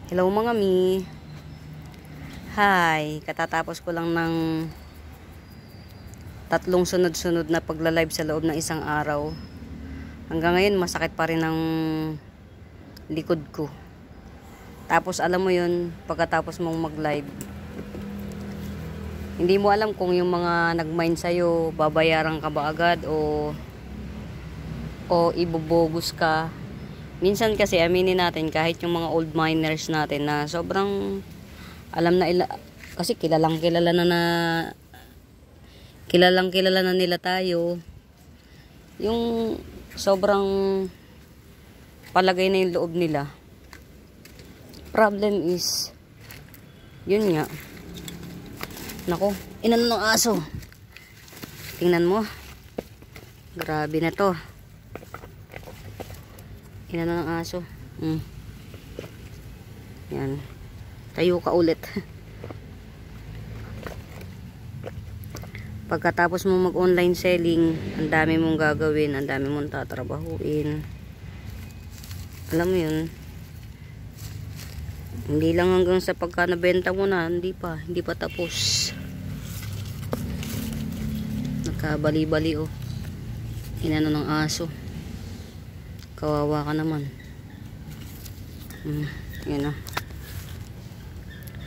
Hello mga mi. Hi, katatapos ko lang ng 3 sunod-sunod na pagla-live sa loob ng isang araw. Hanggang ngayon masakit pa rin ang likod ko. Tapos alam mo yun, pagkatapos mong mag-live, hindi mo alam kung yung mga nag-mine sa'yo, babayaran ka ba agad o ibobogus ka. Minsan kasi aminin natin, kahit yung mga old miners natin na sobrang alam na kasi kilalang kilala na nila tayo, yung sobrang palagay na yung loob nila. Problem is yun nga, nako, inano ng aso, tingnan mo, grabe na to, inano ng aso. Yan, tayo ka ulit. Pagkatapos mo mag online selling, ang dami mong gagawin, ang dami mong tatrabahuin. Alam mo yun, hindi lang hanggang sa pagka nabenta mo na, hindi pa tapos. Nagkabali-bali oh, inano ng aso, kawawa ka naman. Yan oh,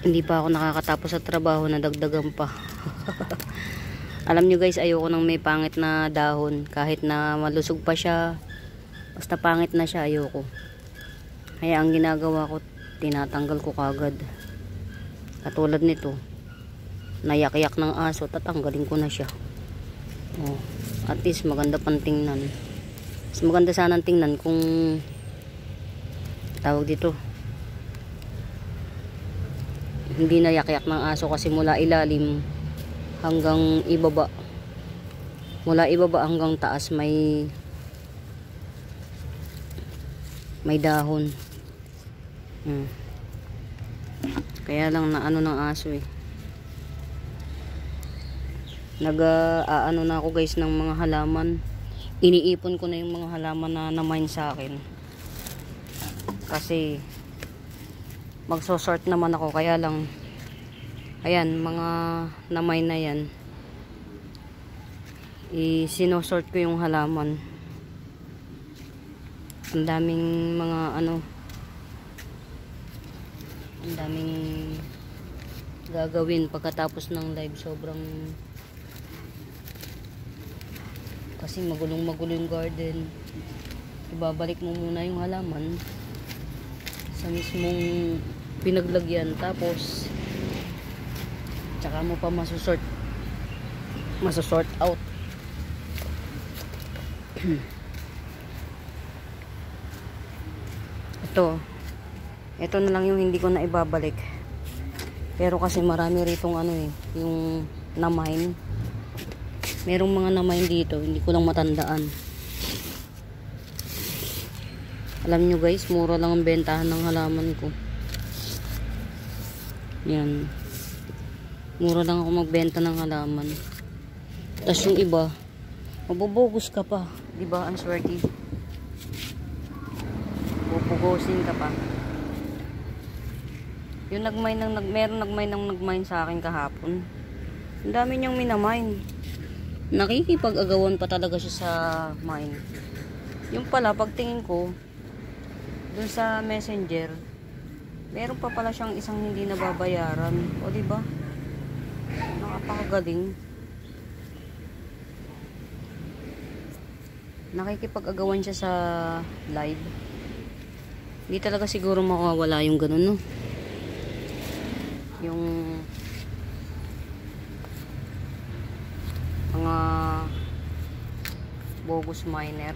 hindi pa ako nakakatapos sa trabaho, nadagdagan pa. Alam nyo guys, ayoko nang may pangit na dahon, kahit na malusog pa siya, basta pangit na siya, ayoko. Kaya ang ginagawa ko, tinatanggal ko kagad. Katulad nito, nayak-yak ng aso, tatanggalin ko na siya. Oh, at least maganda pang tingnan. Mas maganda sanang tingnan kung tawag dito, hindi nayak-yak ng aso, kasi mula ilalim hanggang ibaba, mula ibaba hanggang taas may dahon. Kaya lang na ano ng aso eh. Nag-aano na ako guys ng mga halaman. Iniipon ko na yung mga halaman na na-mine sa akin, kasi magsosort naman ako. Kaya lang, ayan, mga na-mine na yan, sinosort ko yung halaman. Ang daming mga ano, ang daming gagawin pagkatapos ng live. Sobrang, kasi magulong-magulo yung garden. Ibabalik mo muna yung halaman sa mismong pinaglagyan, tapos tsaka mo pa masusort out. ito na lang yung hindi ko na ibabalik, pero kasi marami ritong ano eh, yung na-mine. Merong mga na-mine dito, hindi ko lang matandaan. Alam nyo guys, mura lang ang bentahan ng halaman ko. Yan, mura lang ako magbenta ng halaman. Tapos yung iba, mabubogus ka pa, diba? Ang swerte, pupugosin ka pa. Yung meron nagmine sa akin kahapon, ang dami niyang minamine, nakikipag-agawan pa talaga siya sa mine. Yung pala, pagtingin ko dun sa messenger, meron pa pala siyang isang hindi nababayaran. O diba, nakapakagaling. Nakikipag-agawan siya sa live. Hindi talaga siguro makawala yung ganun, no? Yung mga bogus miner.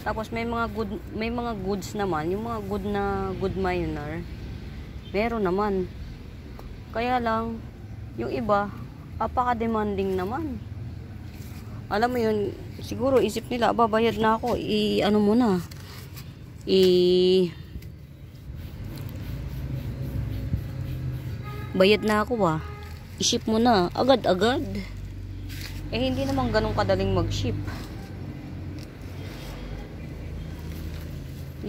Tapos may mga goods naman, yung mga good miner, meron naman. Kaya lang yung iba, apaka-demanding naman. Alam mo yun, siguro isip nila, babayad na ako, ano mo na, bayad na ako i-ship mo na agad-agad. Hindi naman ganun kadaling mag-ship.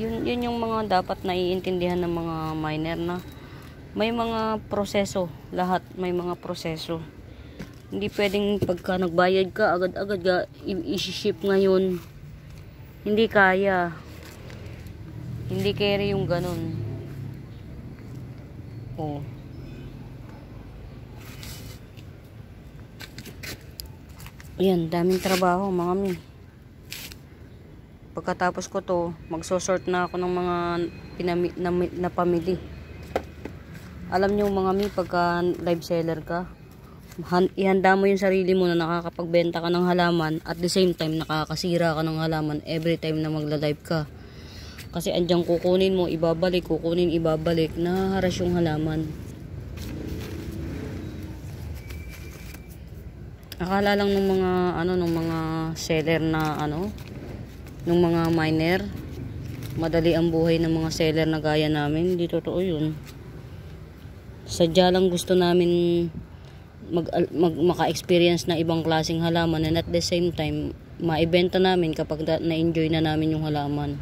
Yun yung mga dapat naiintindihan ng mga miner na may mga proseso, lahat may mga proseso. Hindi pwedeng pagka nagbayad ka agad-agad i-ship ngayon. Hindi kaya. Hindi carry yung ganun. Oh. Ayan, daming trabaho mga mi. Pagkatapos ko to, magsosort na ako ng mga napamili. Alam nyo mga mi, pagka live seller ka, ihanda mo yung sarili mo na nakakapagbenta ka ng halaman at the same time nakakasira ka ng halaman every time na magla-live ka. Kasi andyang kukunin mo, ibabalik, kukunin, ibabalik, nahaharas yung halaman. Akala lang ng mga seller na ng mga miner, madali ang buhay ng mga seller na gaya namin. Hindi totoo yun. Sadya lang gusto namin maka-experience na ibang klaseng halaman and at the same time maibenta namin kapag na-enjoy na namin yung halaman.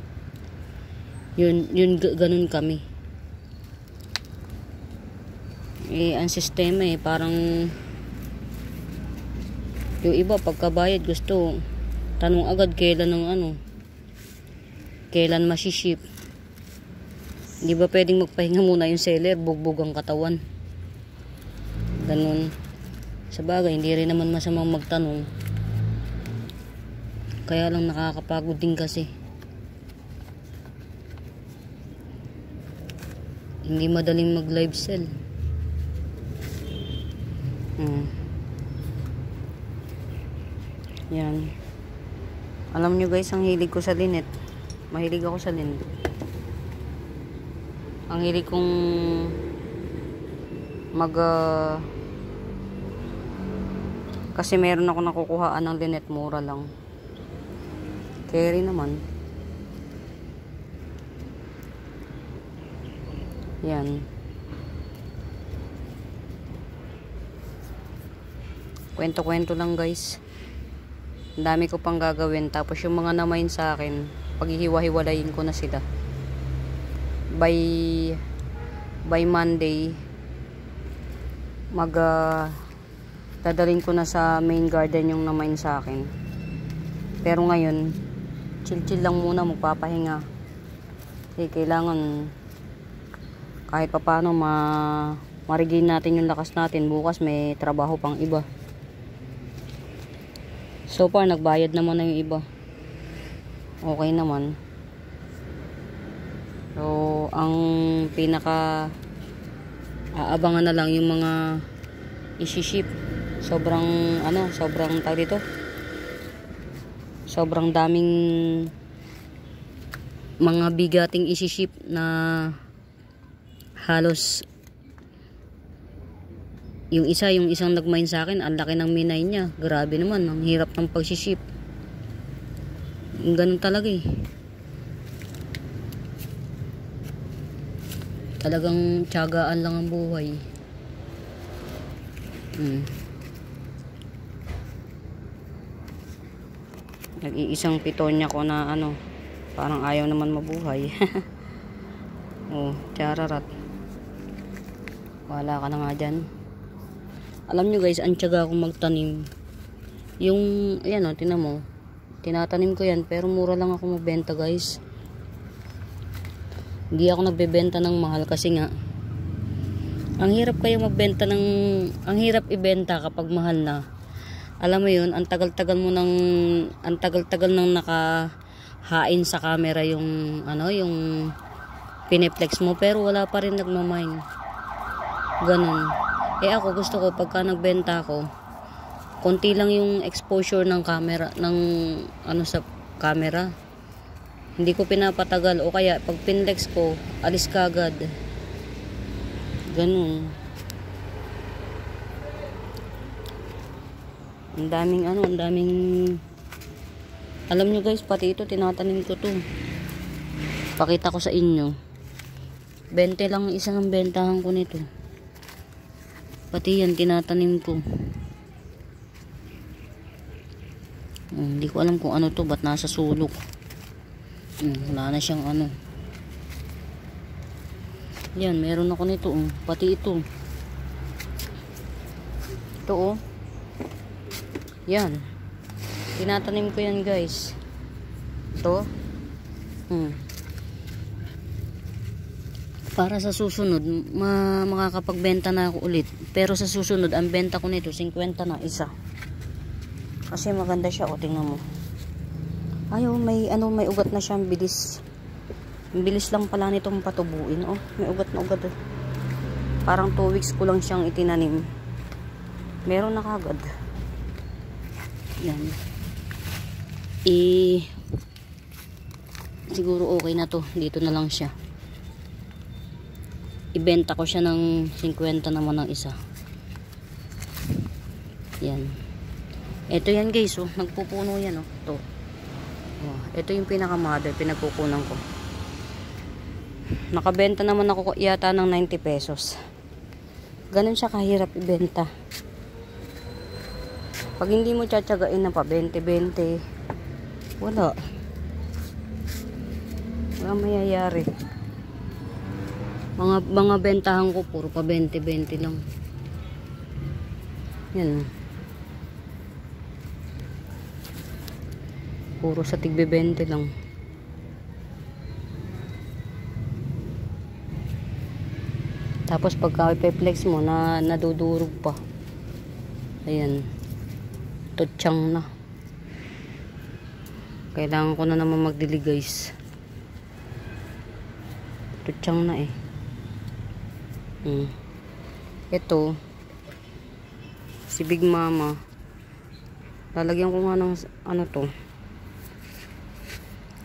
Yun ganun kami. Ang sistema parang yung iba pagkabayad gusto tanong agad kailan masiship. Di ba pwedeng magpahinga muna yung seller, bugbog ang katawan. Ganun. Sa bagay, hindi rin naman masamang magtanong. Kaya lang nakakapagod din kasi. Hindi madaling mag live sell. Yan. Alam nyo guys, ang hilig ko sa linet. Mahilig ako sa linet. Ang hilig kong kasi meron ako nakukuhaan ng linet, mura lang. Carry naman. Yan. Kwento-kwento lang guys. Ang dami ko pang gagawin. Tapos yung mga na-mine sa akin, paghihiwa-hiwalayin ko na sila. By Monday, dadalhin ko na sa main garden yung na-mine sa akin. Pero ngayon, chill-chill lang muna, magpapahinga. Kasi kailangan kahit papaano ma-regain natin yung lakas natin. Bukas may trabaho pang iba. So far, nagbayad naman na yung iba. Okay naman. So, ang pinaka aabangan na lang yung mga isi-ship. Sobrang tawag dito. Sobrang daming mga bigating isi-ship na halos yung isang nag-mine sa akin, ang laki ng minay niya. Grabe naman, ang hirap ng pag-ship. Ganun talaga Talagang tiyagaan lang ang buhay. Nag-iisang pitonya ko na parang ayaw naman mabuhay. Oh, chararat. Wala ka na nga dyan. Alam nyo guys, ang tiyaga akong magtanim. Yung, ayan tinan mo. Tinatanim ko yan, pero mura lang ako magbenta guys. Hindi ako nagbebenta ng mahal kasi nga ang hirap ang hirap ibenta kapag mahal na. Alam mo yun, ang tagal-tagal nang nakahain sa camera yung yung piniplex mo, pero wala pa rin nagmamine. Ganun. Ako gusto ko pagka nagbenta ako, konti lang yung exposure ng camera, sa camera. Hindi ko pinapatagal, o kaya pag pinlex ko, alis kagad. Ganun. Ang daming alam nyo guys, pati ito tinatanim ko to. Pakita ko sa inyo. 20 lang isang ang bentahan ko nito. Pati yan tinatanim ko. Hindi ko alam kung ano to, ba't nasa sulok. Wala na siyang Yan, meron ako nito. Oh. Pati ito. Ito oh. Yan. Tinatanim ko yan guys. Ito. Para sa susunod, makakapagbenta na ako ulit. Pero sa susunod, ang benta ko nito, 50 na isa. Kasi maganda siya. O, tingnan mo. Ayaw, may ugat na siya. Ang bilis. Ang bilis lang pala nitong patubuin. Oh, may ugat na ugat. Parang 2 weeks ko lang siyang itinanim. Meron na kagad. Yan. Siguro okay na to. Dito na lang siya. Ibenta ko siya ng 50 naman ng isa. Yan. Ito yan guys. Oh. Nagpupuno yan. Oh. Ito. Oh. Ito yung pinaka-mother. Pinagkukunan ko. Nakabenta naman ako yata ng 90 pesos. Ganun siya kahirap ibenta. Pag hindi mo tsatsagain na pa 20-20, wala mayayari. Mga bentahan ko puro pa 20-20 lang. Yan. Puro sa tigbe 20 lang. Tapos pagka i-flex mo na nadudurog pa. Ayan. Tutsang na. Kailangan ko na naman magdili guys. Tutsang na eh. Ito. Si Big Mama. Lalagyan ko nga ng ano to.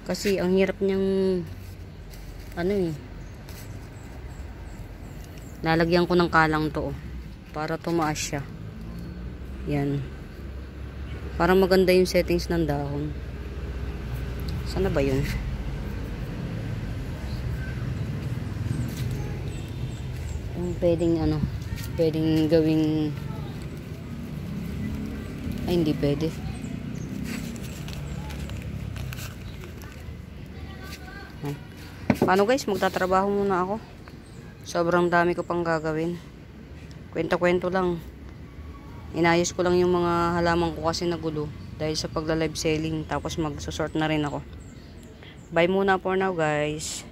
Kasi ang hirap niyang ano eh. Lalagyan ko ng kalang to para tumaas siya. Yan. Para maganda yung settings ng dahon. Sana ba yun? Yung pwedeng gawing ay hindi pwede. Paano guys, magtatrabaho muna ako. Sobrang dami ko pang gagawin. Kwenta-kwento lang. Inayos ko lang yung mga halaman ko kasi nagulo. Dahil sa pagla-live selling. Tapos mag-sort na rin ako. Bye muna for now guys.